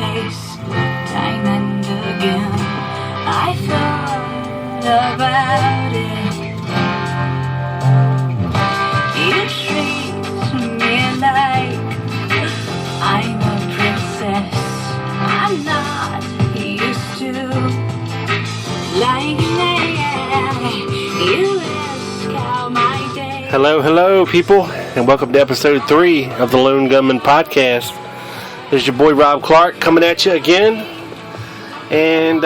taste time and again. I thought about it. You treat me like I'm a princess. I'm not used to lying there. You ask how my day. Hello, people, and welcome to episode 3 of the Lone Gunman Podcast. This is your boy Rob Clark coming at you again, and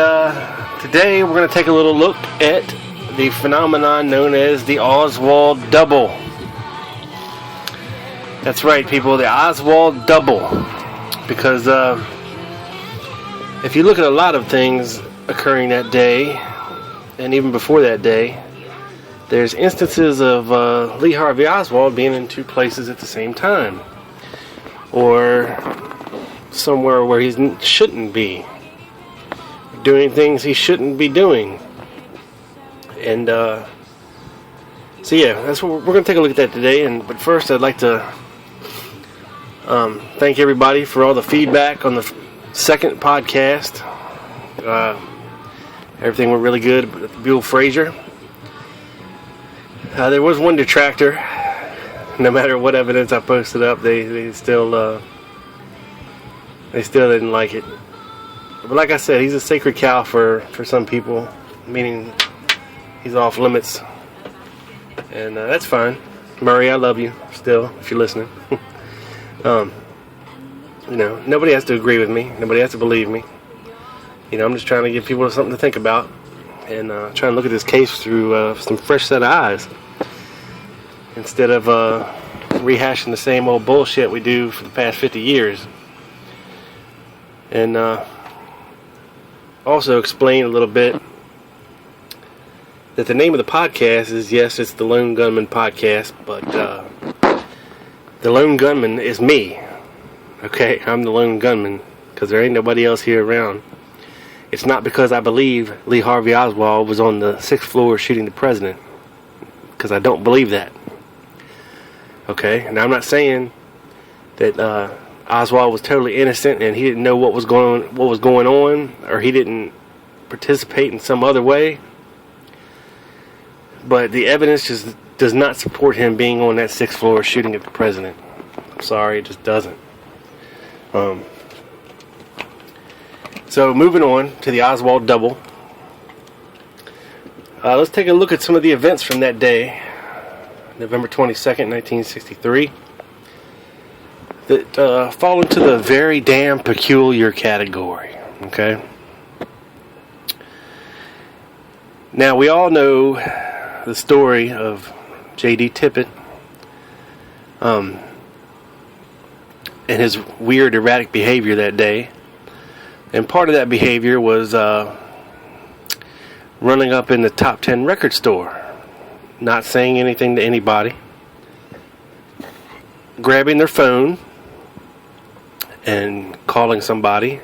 today we're going to take a little look at the phenomenon known as the Oswald Double. That's right, people, the Oswald Double, because if you look at a lot of things occurring that day, and even before that day, there's instances of Lee Harvey Oswald being in two places at the same time, or somewhere where he shouldn't be, doing things he shouldn't be doing. And so yeah, that's what we're going to take a look at that today. But first, I'd like to thank everybody for all the feedback on the second podcast. Everything went really good with Buell Frazier. There was one detractor. No matter what evidence I posted up, they still didn't like it. But like I said, he's a sacred cow for some people, meaning he's off limits, and that's fine. Murray, I love you still if you're listening. Nobody has to agree with me. Nobody has to believe me. I'm just trying to give people something to think about, and trying to look at this case through some fresh set of eyes, instead of rehashing the same old bullshit we do for the past 50 years. And also explain a little bit that the name of the podcast is, yes, it's the Lone Gunman Podcast, but the Lone Gunman is me. Okay, I'm the Lone Gunman because there ain't nobody else here around. It's not because I believe Lee Harvey Oswald was on the 6th floor shooting the president, because I don't believe that. Okay, and I'm not saying that Oswald was totally innocent and he didn't know what was going on, or he didn't participate in some other way. But the evidence just does not support him being on that 6th floor shooting at the president. I'm sorry, it just doesn't. So moving on to the Oswald Double. Let's take a look at some of the events from that day, November 22nd, 1963. That fall into the very damn peculiar category. Okay. Now we all know the story of J.D. Tippit, and his weird, erratic behavior that day. And part of that behavior was running up in the top 10 record store, not saying anything to anybody, grabbing their phone and calling somebody.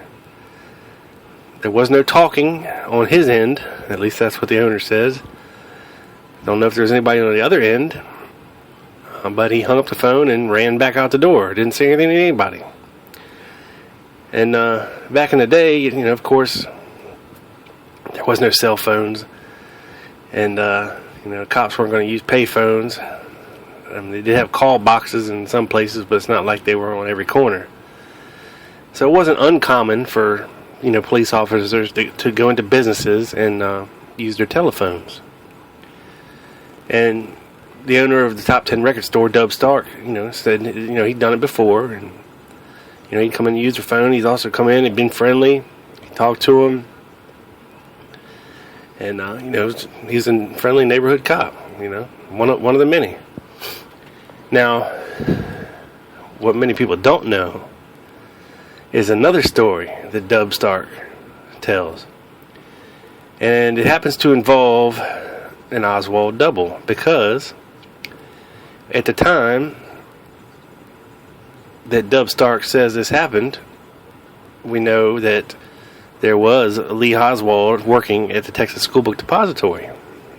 There was no talking on his end, at least that's what the owner says. Don't know if there's anybody on the other end, but he hung up the phone and ran back out the door. Didn't say anything to anybody. And back in the day, of course, there was no cell phones, and cops weren't going to use pay phones. They did have call boxes in some places, but it's not like they were on every corner. So it wasn't uncommon for police officers to go into businesses and use their telephones. And the owner of the top 10 record store, Dub Stark, said he'd done it before, and he'd come in and use their phone. He's also come in and been friendly. He talked to him, and he's a friendly neighborhood cop. One of the many. Now, what many people don't know is another story that Dub Stark tells, and it happens to involve an Oswald Double, because at the time that Dub Stark says this happened, we know that there was Lee Oswald working at the Texas School Book Depository.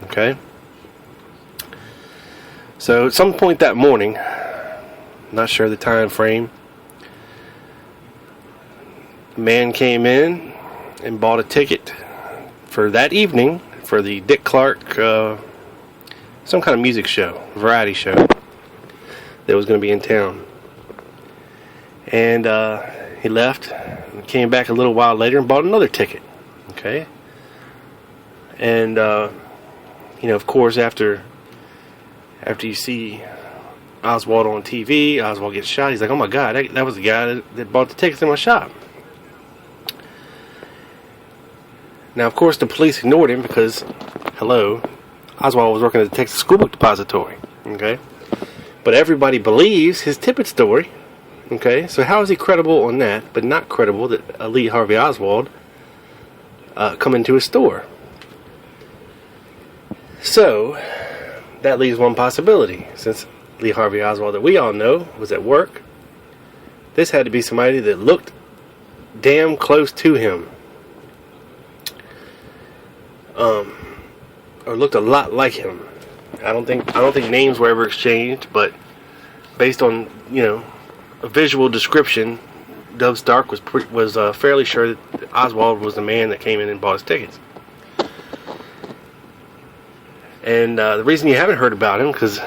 Okay? So at some point that morning, not sure the time frame, a man came in and bought a ticket for that evening for the Dick Clark, some kind of music show, variety show that was going to be in town. And he left and came back a little while later and bought another ticket. Okay. And, of course, after you see Oswald on TV, Oswald gets shot. He's like, oh my God, that was the guy that bought the tickets in my shop. Now, of course, the police ignored him because, hello, Oswald was working at the Texas School Book Depository. Okay. But everybody believes his Tippett story. Okay. So how is he credible on that, but not credible that Lee Harvey Oswald come into his store? So that leaves one possibility. Since Lee Harvey Oswald, that we all know, was at work, this had to be somebody that looked damn close to him, or looked a lot like him. I don't think names were ever exchanged, but based on a visual description, Dub Stark was fairly sure that Oswald was the man that came in and bought his tickets. And the reason you haven't heard about him, because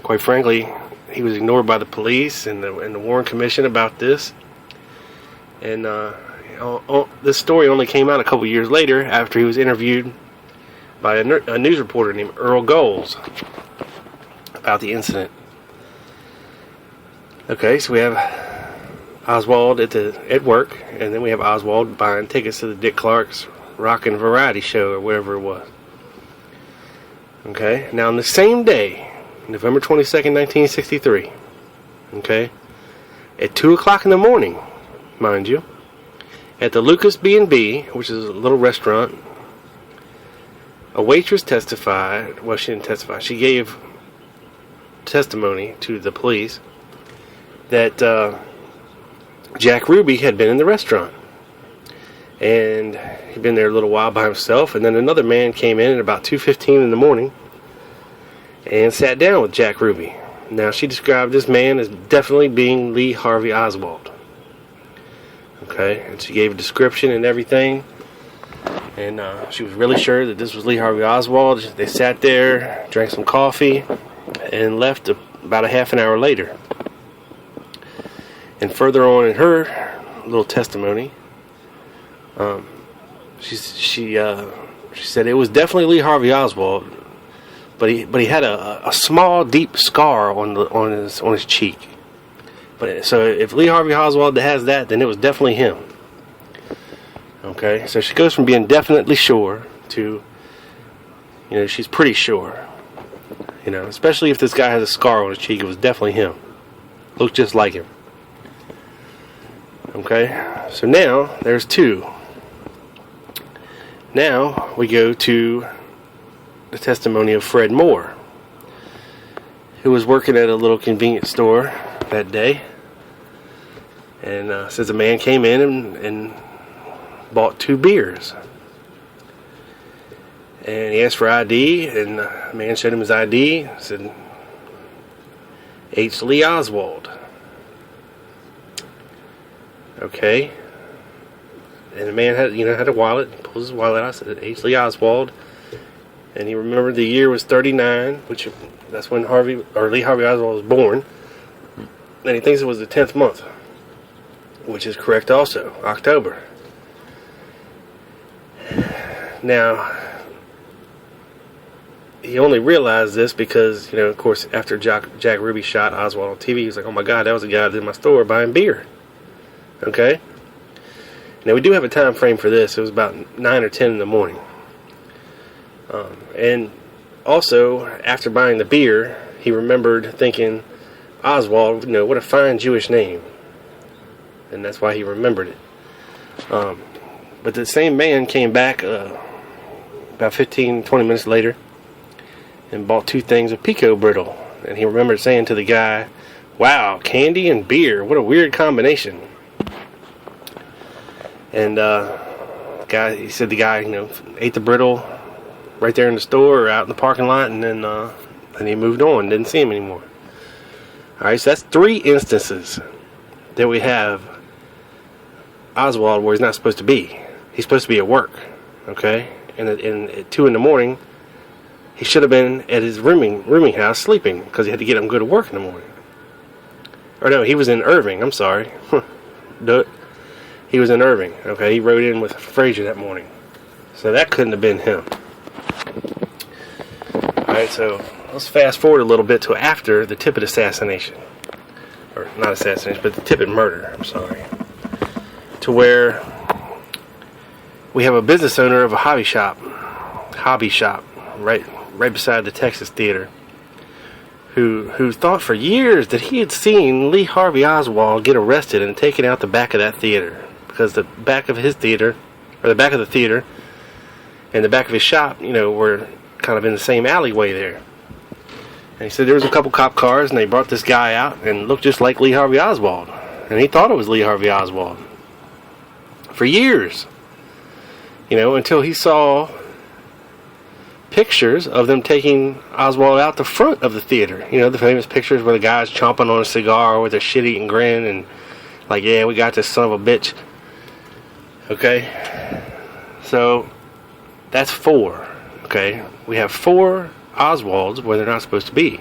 quite frankly, he was ignored by the police and the Warren Commission about this. And this story only came out a couple years later after he was interviewed by a news reporter named Earl Goals about the incident. Okay, so we have Oswald at work, and then we have Oswald buying tickets to the Dick Clark's Rockin' Variety Show or whatever it was. Okay, now on the same day, November 22nd, 1963, okay, at 2 o'clock in the morning, mind you, at the Lucas B&B, which is a little restaurant, a waitress testified. Well, she didn't testify. She gave testimony to the police that Jack Ruby had been in the restaurant. And he'd been there a little while by himself. And then another man came in at about 2:15 in the morning and sat down with Jack Ruby. Now, she described this man as definitely being Lee Harvey Oswald. Okay, and she gave a description and everything. And she was really sure that this was Lee Harvey Oswald. They sat there, drank some coffee, and left about a half an hour later. And further on in her little testimony, she said it was definitely Lee Harvey Oswald, but he had a small, deep scar on his cheek. But so if Lee Harvey Oswald has that, then it was definitely him. Okay, so she goes from being definitely sure to, she's pretty sure. Especially if this guy has a scar on his cheek, it was definitely him. Looked just like him. Okay, so now there's two. Now we go to the testimony of Fred Moore, who was working at a little convenience store that day, and says a man came in and bought 2 beers. And he asked for ID, and the man showed him his ID, said, H. Lee Oswald. Okay. And the man had a wallet. He pulls his wallet out, said H. Lee Oswald. And he remembered the year was 39, which that's when Lee Harvey Oswald was born. And he thinks it was the 10th month, which is correct also, October. Now, he only realized this because, of course, after Jack Ruby shot Oswald on TV, he was like, oh my God, that was the guy that was in my store buying beer. Okay? Now, we do have a time frame for this. It was about 9 or 10 in the morning. And also, after buying the beer, he remembered thinking, Oswald, what a fine Jewish name. And that's why he remembered it. But the same man came back about 15, 20 minutes later and bought 2 things of Pico Brittle. And he remembered saying to the guy, wow, candy and beer, what a weird combination. And he said the guy, ate the brittle right there in the store or out in the parking lot, and then he moved on, didn't see him anymore. Alright, so that's 3 instances that we have Oswald where he's not supposed to be. He's supposed to be at work, okay? And at 2 in the morning, he should have been at his rooming house sleeping because he had to get up and go to work in the morning. Or no, he was in Irving. I'm sorry. He was in Irving, okay? He rode in with Frazier that morning. So that couldn't have been him. Alright, so let's fast forward a little bit to after the Tippit assassination. Or not assassination, but the Tippit murder, I'm sorry. To where we have a business owner of a hobby shop, right beside the Texas Theater, who thought for years that he had seen Lee Harvey Oswald get arrested and taken out the back of that theater, because the back of his theater, or the back of the theater, and the back of his shop, were kind of in the same alleyway there. And he said there was a couple cop cars, and they brought this guy out and looked just like Lee Harvey Oswald, and he thought it was Lee Harvey Oswald for years, until he saw pictures of them taking Oswald out the front of the theater. The famous pictures where the guy's chomping on a cigar with a shit-eating grin and like, yeah, we got this son of a bitch. Okay? So, that's 4. Okay? We have 4 Oswalds where they're not supposed to be.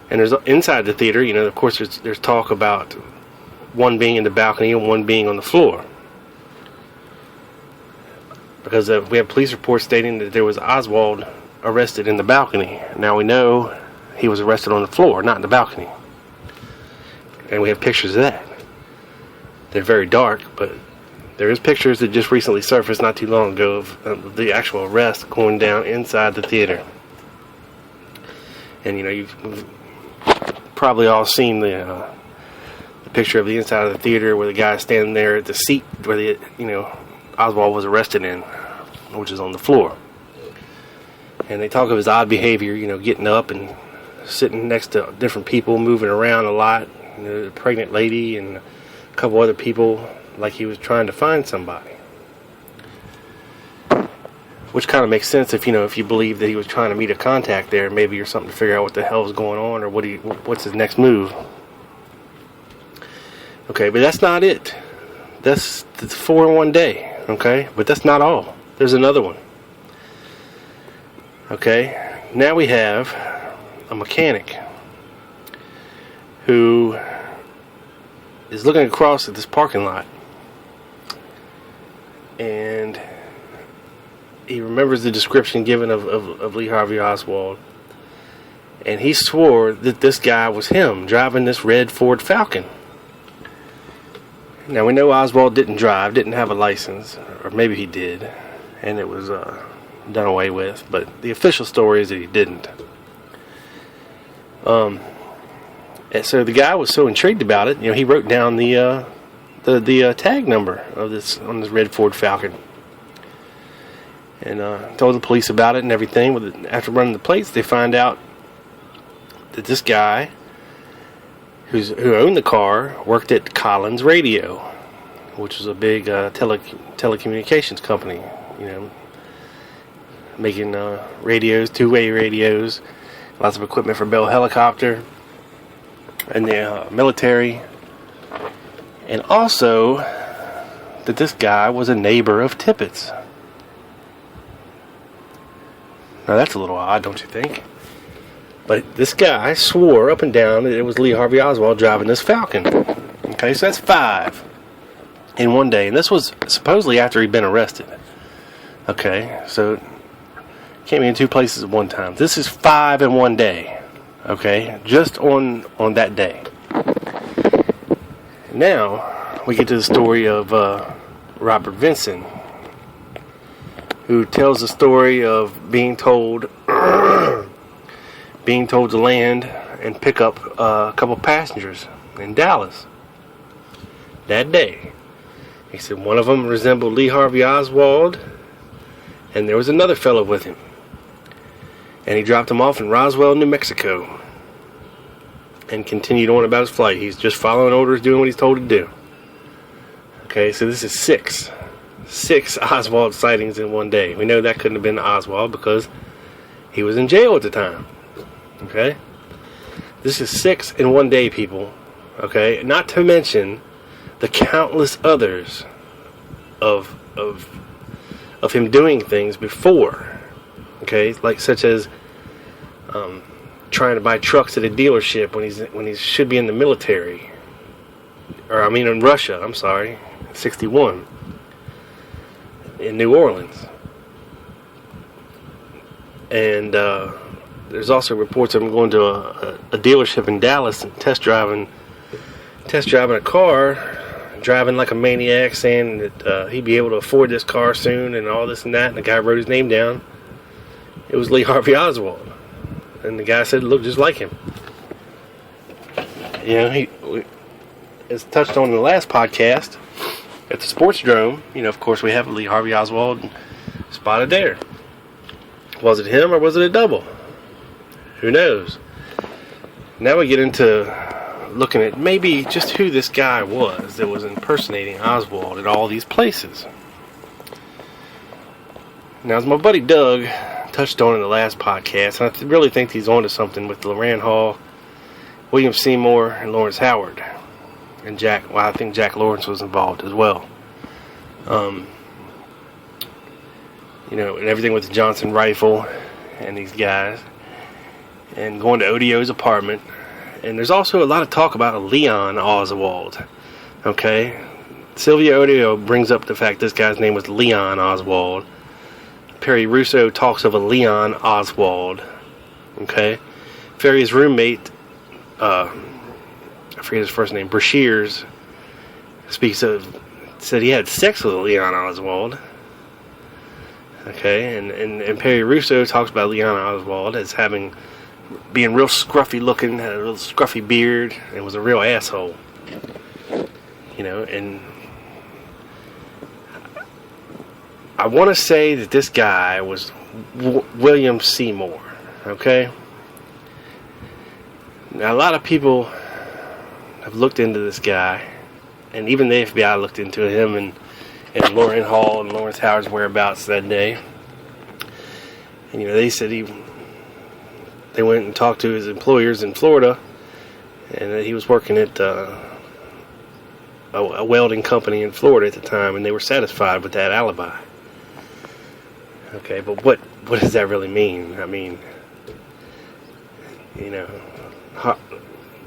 And there's inside the theater, of course, there's talk about one being in the balcony and one being on the floor. Because we have police reports stating that there was Oswald arrested in the balcony. Now we know he was arrested on the floor, not in the balcony. And we have pictures of that. They're very dark, but there is pictures that just recently surfaced not too long ago of the actual arrest going down inside the theater. And you've probably all seen the picture of the inside of the theater where the guy's standing there at the seat where Oswald was arrested in, which is on the floor. And they talk of his odd behavior, getting up and sitting next to different people, moving around a lot, a pregnant lady and a couple other people, like he was trying to find somebody. Which kind of makes sense if you believe that he was trying to meet a contact there, maybe or something to figure out what the hell is going on or what's his next move. Okay, but that's not it. That's 4 in one day, okay? But that's not all. There's another one. Okay, now we have a mechanic who is looking across at this parking lot. And he remembers the description given of Lee Harvey Oswald. And he swore that this guy was him, driving this red Ford Falcon. Now we know Oswald didn't have a license, or maybe he did, and it was done away with, but the official story is that he didn't. And so the guy was so intrigued about it, he wrote down the tag number of this on this red Ford Falcon, and told the police about it and everything. After running the plates, they find out that this guy who owned the car worked at Collins Radio, which was a big telecommunications company, making radios, two-way radios, lots of equipment for Bell Helicopter and the military. And also that this guy was a neighbor of Tippit's. Now that's a little odd, don't you think? But this guy swore up and down that it was Lee Harvey Oswald driving this Falcon. Okay, so that's 5 in one day. And this was supposedly after he'd been arrested. Okay, so can't be in 2 places at one time. This is 5 in one day. Okay, just on that day. Now, we get to the story of Robert Vinson, who tells the story of being told to land and pick up a couple passengers in Dallas that day. He said one of them resembled Lee Harvey Oswald, and there was another fellow with him. And he dropped him off in Roswell, New Mexico, and continued on about his flight. He's just following orders, doing what he's told to do. Okay, so this is 6 Oswald sightings in one day. We know that couldn't have been Oswald because he was in jail at the time. Okay, this is 6 in one day, people. Okay, not to mention the countless others of him doing things before, okay, like such as trying to buy trucks at a dealership when he should be in the military, or I mean in Russia. I'm sorry, 61 in New Orleans, and there's also reports of him going to a dealership in Dallas and test driving a car, driving like a maniac, saying that he'd be able to afford this car soon and all this and that. And the guy wrote his name down. It was Lee Harvey Oswald, and the guy said it looked just like him. You know, as touched on in the last podcast at the Sports Drome. You know, of course, we have Lee Harvey Oswald spotted there. Was it him or was it a double? Who knows? Now we get into looking at maybe just who this guy was that was impersonating Oswald at all these places. Now, as my buddy Doug touched on in the last podcast, and I really think he's onto something with Loran Hall, William Seymour, and Lawrence Howard, and Jack. Well, I think Jack Lawrence was involved as well. You know, and everything with the Johnson rifle and these guys, and going to Odio's apartment. And there's also a lot of talk about Leon Oswald. Okay? Sylvia Odio brings up the fact this guy's name was Leon Oswald. Perry Russo talks of a Leon Oswald. Okay? Ferry's roommate, I forget his first name, Brashears, said he had sex with Leon Oswald. Okay? And Perry Russo talks about Leon Oswald as being real scruffy looking, had a little scruffy beard, and was a real asshole. You know, and I want to say that this guy was William Seymour. Okay? Now, a lot of people have looked into this guy, and even the FBI looked into him and Loran Hall and Lawrence Howard's whereabouts that day. And, you know, they said they went and talked to his employers in Florida, and that he was working at a welding company in Florida at the time, and they were satisfied with that alibi. Okay, but what does that really mean? I mean, you know,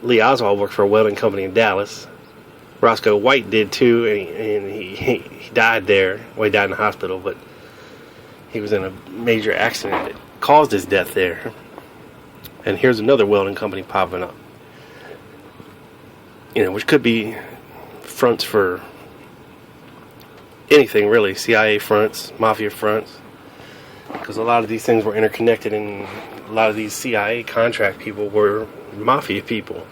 Lee Oswald worked for a welding company in Dallas. Roscoe White did too, and he died there. Well, he died in the hospital, but he was in a major accident that caused his death there. And here's another welding company popping up. You know, which could be fronts for anything really. CIA fronts, mafia fronts. Because a lot of these things were interconnected, and a lot of these CIA contract people were mafia people.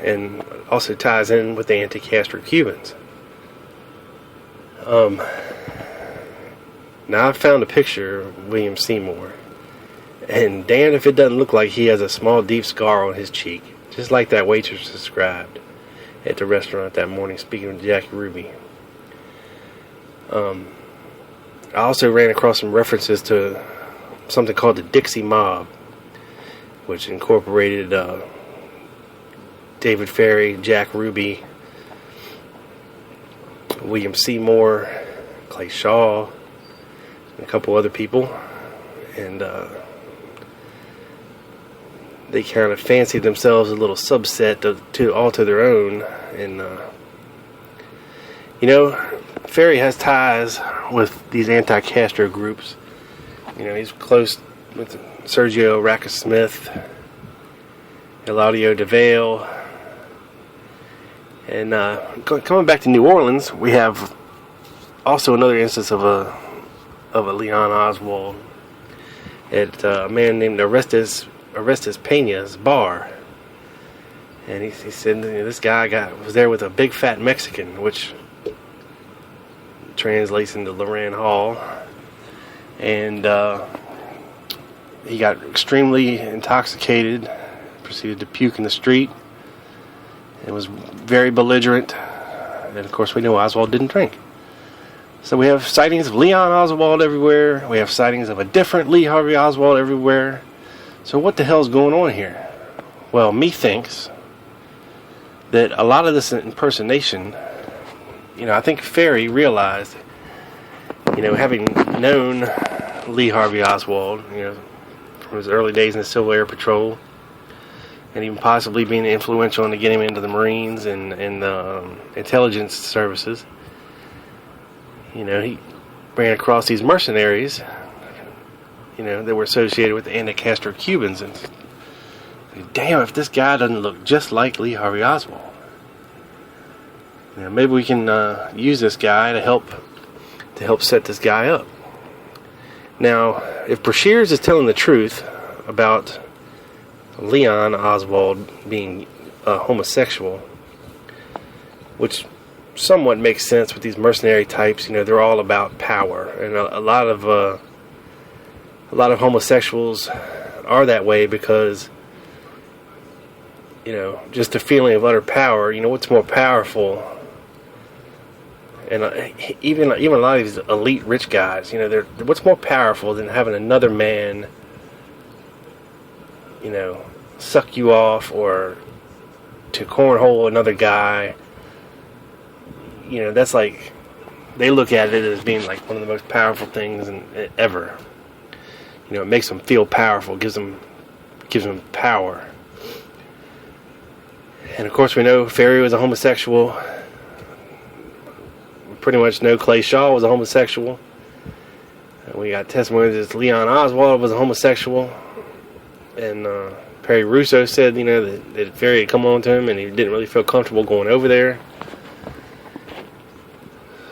And also ties in with the anti-Castro Cubans. Now I found a picture of William Seymour. And damn if it doesn't look like he has a small deep scar on his cheek. Just like that waitress described at the restaurant that morning speaking with Jackie Ruby. I also ran across some references to something called the Dixie Mob, which incorporated David Ferry, Jack Ruby, William Seymour, Clay Shaw, and a couple other people. And they kind of fancied themselves a little subset to their own. And you know, Ferry has ties with these anti-Castro groups. You know, he's close with Sergio Racka Smith, Eladio DeVale. And coming back to New Orleans, we have also another instance of a Leon Oswald at a man named Orestes Pena's bar. And he said, you know, this guy was there with a big fat Mexican, which translates into Loran Hall. And he got extremely intoxicated, proceeded to puke in the street, and was very belligerent. And of course, we know Oswald didn't drink. So we have sightings of Leon Oswald everywhere. We have sightings of a different Lee Harvey Oswald everywhere. So what the hell's going on here? Well, methinks that a lot of this impersonation, I think Ferry realized, having known Lee Harvey Oswald, from his early days in the Civil Air Patrol, and even possibly being influential in to get him into the Marines and intelligence services. He ran across these mercenaries, that were associated with the anti-Castro Cubans, and damn, if this guy doesn't look just like Lee Harvey Oswald. Maybe we can use this guy to help set this guy up. Now, if Brashears is telling the truth about Leon Oswald being homosexual, which somewhat makes sense with these mercenary types, they're all about power, and a lot of homosexuals are that way because just the feeling of utter power. What's more powerful? And even a lot of these elite rich guys, they're what's more powerful than having another man, suck you off or to cornhole another guy. That's like, they look at it as being like one of the most powerful things ever. It makes them feel powerful, gives them power. And of course, we know Ferry was a homosexual. Pretty much know Clay Shaw was a homosexual. We got testimony that Leon Oswald was a homosexual. And Perry Russo said, that Ferry had come on to him and he didn't really feel comfortable going over there.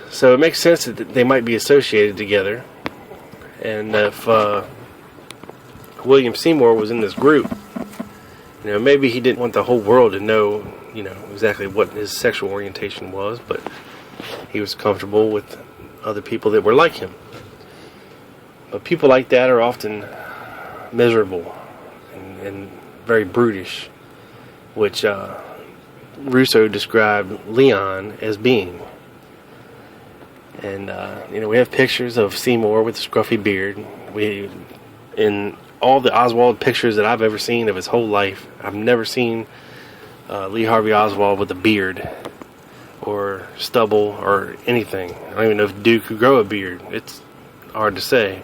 So it makes sense that they might be associated together. And if William Seymour was in this group, maybe he didn't want the whole world to know, exactly what his sexual orientation was, but he was comfortable with other people that were like him. But people like that are often miserable and very brutish, which Russo described Leon as being. And we have pictures of Seymour with a scruffy beard. In all the Oswald pictures that I've ever seen of his whole life, I've never seen Lee Harvey Oswald with a beard or stubble or anything. I don't even know if Duke could grow a beard. It's hard to say.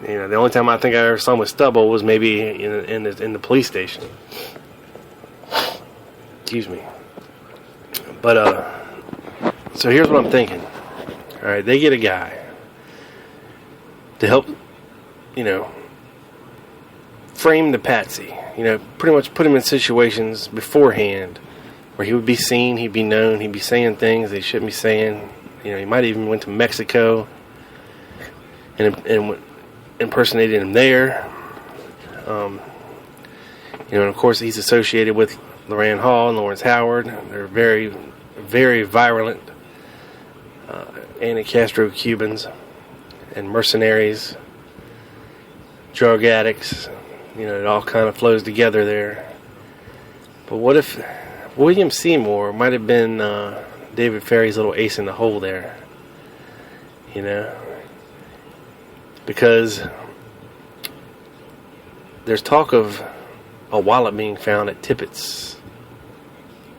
The only time I think I ever saw him with stubble was maybe in the police station. Excuse me. But so here's what I'm thinking. All right, they get a guy to help, frame the patsy. Pretty much put him in situations beforehand where he would be seen, he'd be known, he'd be saying things that he shouldn't be saying. He might even went to Mexico and impersonated him there. And of course he's associated with Loran Hall and Lawrence Howard. They're very, very virulent anti-Castro Cubans and mercenaries, drug addicts. It all kind of flows together there. But what if William Seymour might have been David Ferry's little ace in the hole there? Because there's talk of a wallet being found at Tippett's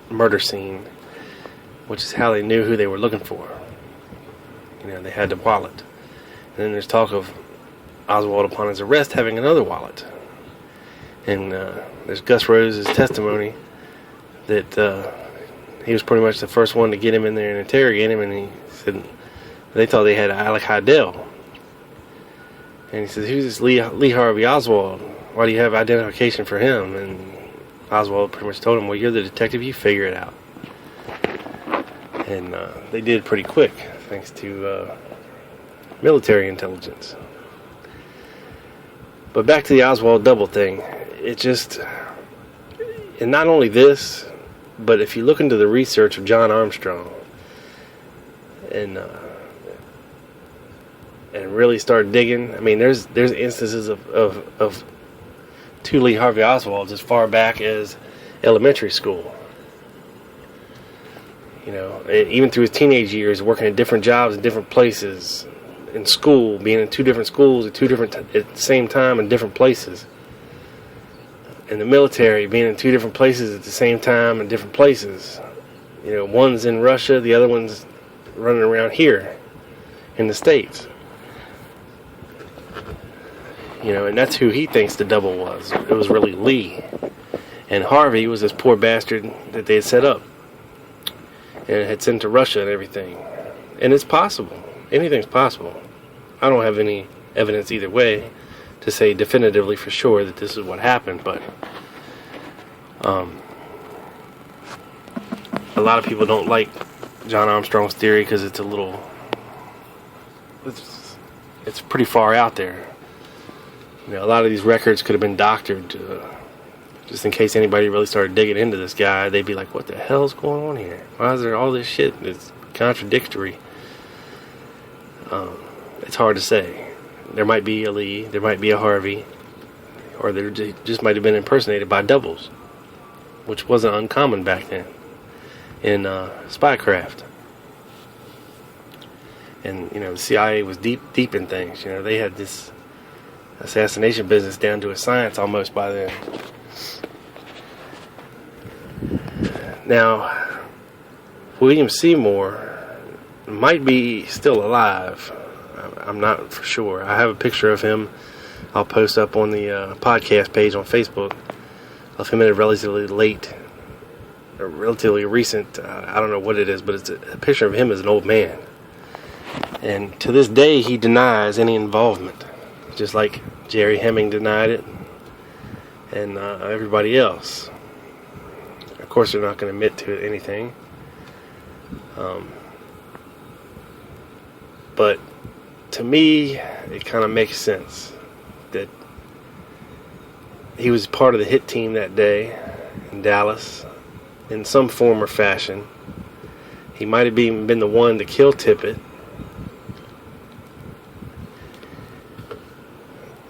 murder scene, which is how they knew who they were looking for. They had the wallet. And then there's talk of Oswald, upon his arrest, having another wallet. And there's Gus Rose's testimony that he was pretty much the first one to get him in there and interrogate him, and he said they thought they had Alec Heidel. And he says, "Who's this Lee Harvey Oswald? Why do you have identification for him?" And Oswald pretty much told him, "Well, you're the detective, you figure it out." And they did pretty quick, thanks to military intelligence. But back to the Oswald Double thing. It just, and not only this, but if you look into the research of John Armstrong and really start digging, there's instances of two Lee Harvey Oswalds as far back as elementary school. And even through his teenage years, working at different jobs in different places, in school, being in two different schools at the same time in different places. in the military, being in two different places at the same time in different places. One's in Russia, the other one's running around here in the States. And that's who he thinks the double was. It was really Lee. And Harvey was this poor bastard that they had set up and had sent to Russia and everything. And it's possible. Anything's possible. I don't have any evidence either way to say definitively for sure that this is what happened, but a lot of people don't like John Armstrong's theory because it's it's pretty far out there. A lot of these records could have been doctored just in case anybody really started digging into this guy. They'd be like, what the hell's going on here? Why is there all this shit? It's contradictory. It's hard to say. There might be a Lee, there might be a Harvey, or there just might have been impersonated by doubles, which wasn't uncommon back then in spycraft. And the CIA was deep in things. They had this assassination business down to a science almost by then. Now, William Seymour might be still alive. I'm not for sure. I have a picture of him I'll post up on the podcast page on Facebook of him at a relatively recent, I don't know what it is, but it's a picture of him as an old man. And to this day, he denies any involvement, just like Jerry Hemming denied it, and everybody else. Of course, they're not going to admit to anything. But to me, it kind of makes sense that he was part of the hit team that day in Dallas in some form or fashion. He might have even been the one to kill Tippett.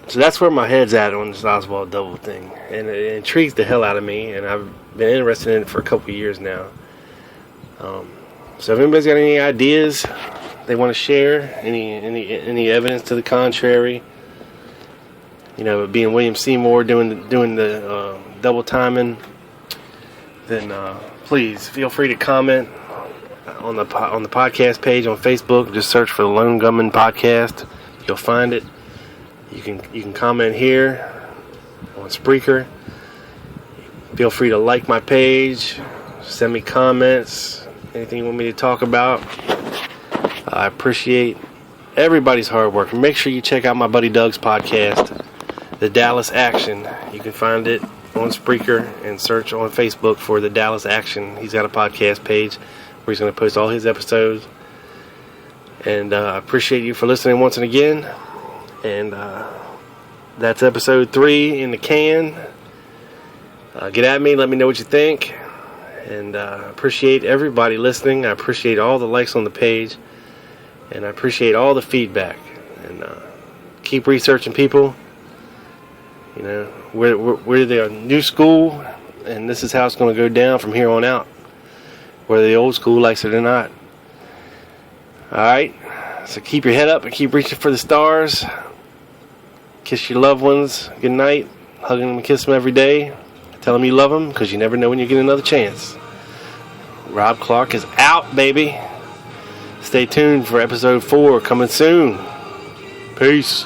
So that's where my head's at on this Oswald Double thing. And it intrigues the hell out of me, and I've been interested in it for a couple of years now. So if anybody's got any ideas they want to share, any evidence to the contrary, being William Seymour doing the double timing, then please feel free to comment on the podcast page on Facebook. Just search for the Lone Gunman Podcast. You'll find it. You can comment here on Spreaker. Feel free to like my page, send me comments, anything you want me to talk about. I appreciate everybody's hard work. And make sure you check out my buddy Doug's podcast, The Dallas Action. You can find it on Spreaker and search on Facebook for The Dallas Action. He's got a podcast page where he's going to post all his episodes. And I appreciate you for listening once and again. And that's episode 3 in the can. Get at me, let me know what you think. And I appreciate everybody listening. I appreciate all the likes on the page. And I appreciate all the feedback. And keep researching, people. We're the new school, and this is how it's going to go down from here on out, whether the old school likes it or not. Alright, so keep your head up and keep reaching for the stars. Kiss your loved ones good night. Hug them and kiss them every day. Tell them you love them, because you never know when you get another chance. Rob Clark is out, baby. Stay tuned for episode 4 coming soon. Peace.